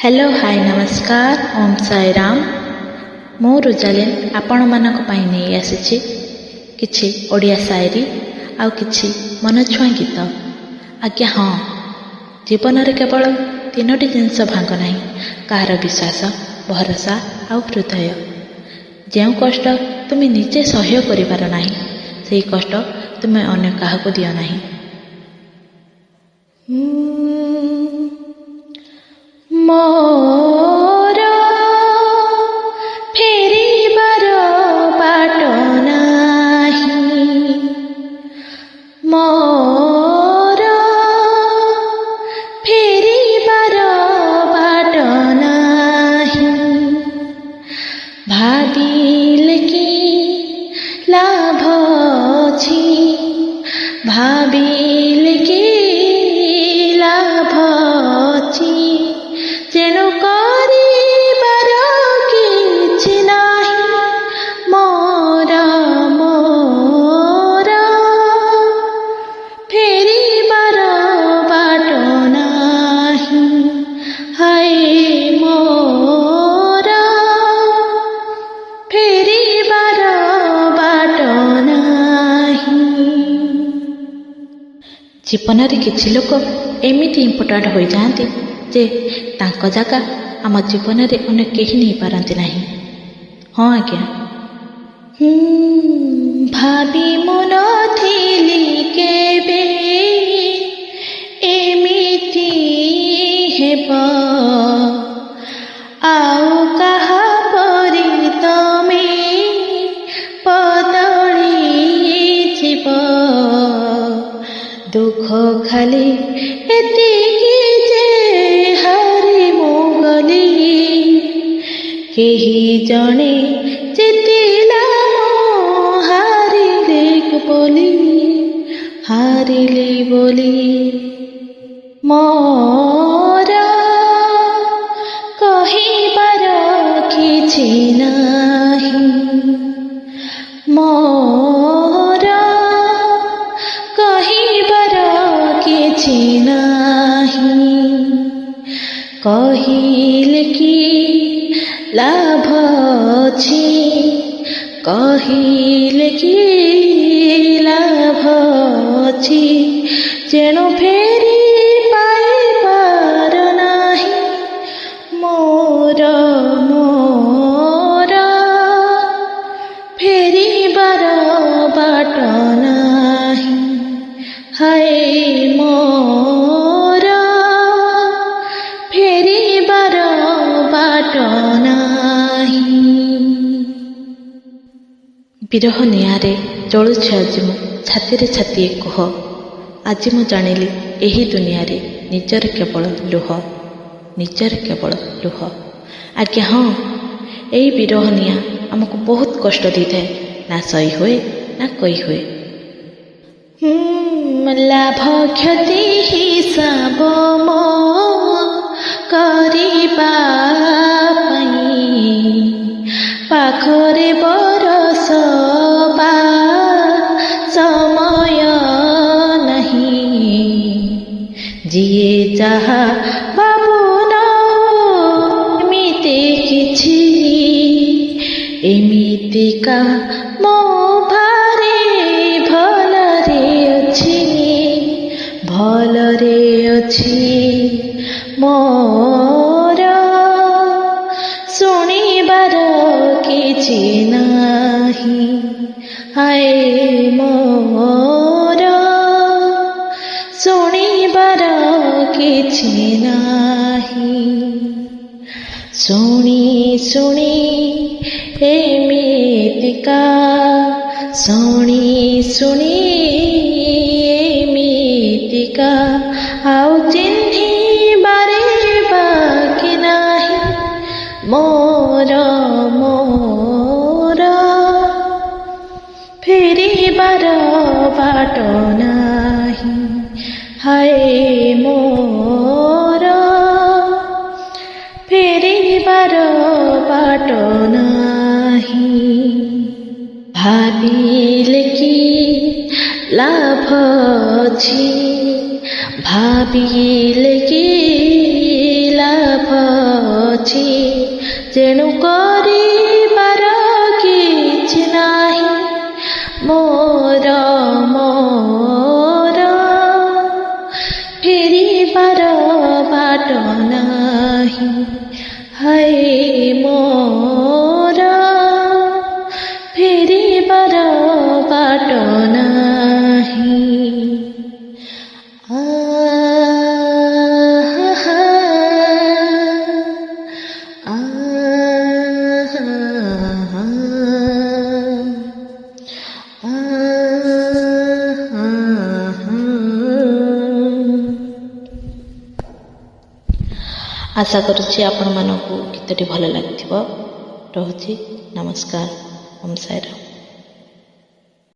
Hello hi नमस्कार ओम साई राम। मु रुजालिन आपण मानक पाई नहीं आसी किछि ओडिया शायरी आउ किछि मन छुआ गीत। आज्ञा हाँ, जीवन रे केवल तीनोटी जिनस भांग नहीं, कहार विश्वास, भरोसा आउ हृदय। जो कष्ट तुम्हें निजे सह्य करिपार नाही, सेही कष्ट तुम्हें अन्य काहाको दियो नाही। मोर फेरिबार बाट नाही, मोर फेरिबार बाट नाही। भाबिले कि लाभ अछि, भाबिले कि लाभ अछि, जेनु करिबार किछि नाही। मोर मोर फेरिबार बाट नाही, हाय मोर फेरिबार बाट नाही। जीवन रे किछि लोक एमिति इम्पोर्टाट हो जाती जे तांको जागा आम जीवन रे अन्य केही नहीं पारती नहीं। हाँ आज्ञा, भाभी मन थिली केबे एमिति हेब, आउ कहा परि तमे बदली जीव। दुख खाली एतिकी जे हारी मुगली, केही जणे जितिला मो हारिले बोली, हारिले बोली। मोर कहिबार किछि नाही, मोर कहिबार किछि नाही। कहिले कि लाभ अछि, कहिले कि लाभ अछि, जेनु फेरि पाइबार नाही। मोर मोर फेरिबार बाट नाही, हाय मोर फेरिबार बाट नाही। विरह निआरे जलुछि आज मु छाती छाती कह। आज मु जानिली एही दुनिया रे निजर केवल लुह, निजर केवल लुह। आज्ञा हाँ, यही विरह निआ आमको बहुत कष्ट दी थाए, ना सही हुए ना कही हुए। लाभ क्षति हिसाब मो करिबा पई, पाखरे बरसबा समय नहीं। जिए जाहा भाबुन एमिति किछि, एमितिका मो भारे भलरे अछि, भलरे अछि। मोर शुणिबार किछि नाही, हाय मोर शुणिबार किछि नाही। शुणी शुणी एमितिका, शुणी शुणी एमितिका, आउ चिन्हिबारे बाकी नाही। मोर मोर फेरिबार बाट नाही, हाय मोर फेरिबार बाट नाही। भाबिले कि लाभ अछि, भाबिले कि लाभ जेणु करिबार किछि नाही मोर मोर फेरिबार बाट नाही हाय मोर फेरिबार बाट नाही आशा करुच्ची आपण मानकु गीतटी भल लगिथिबो। रहुछि नमस्कार। ओम साई राम।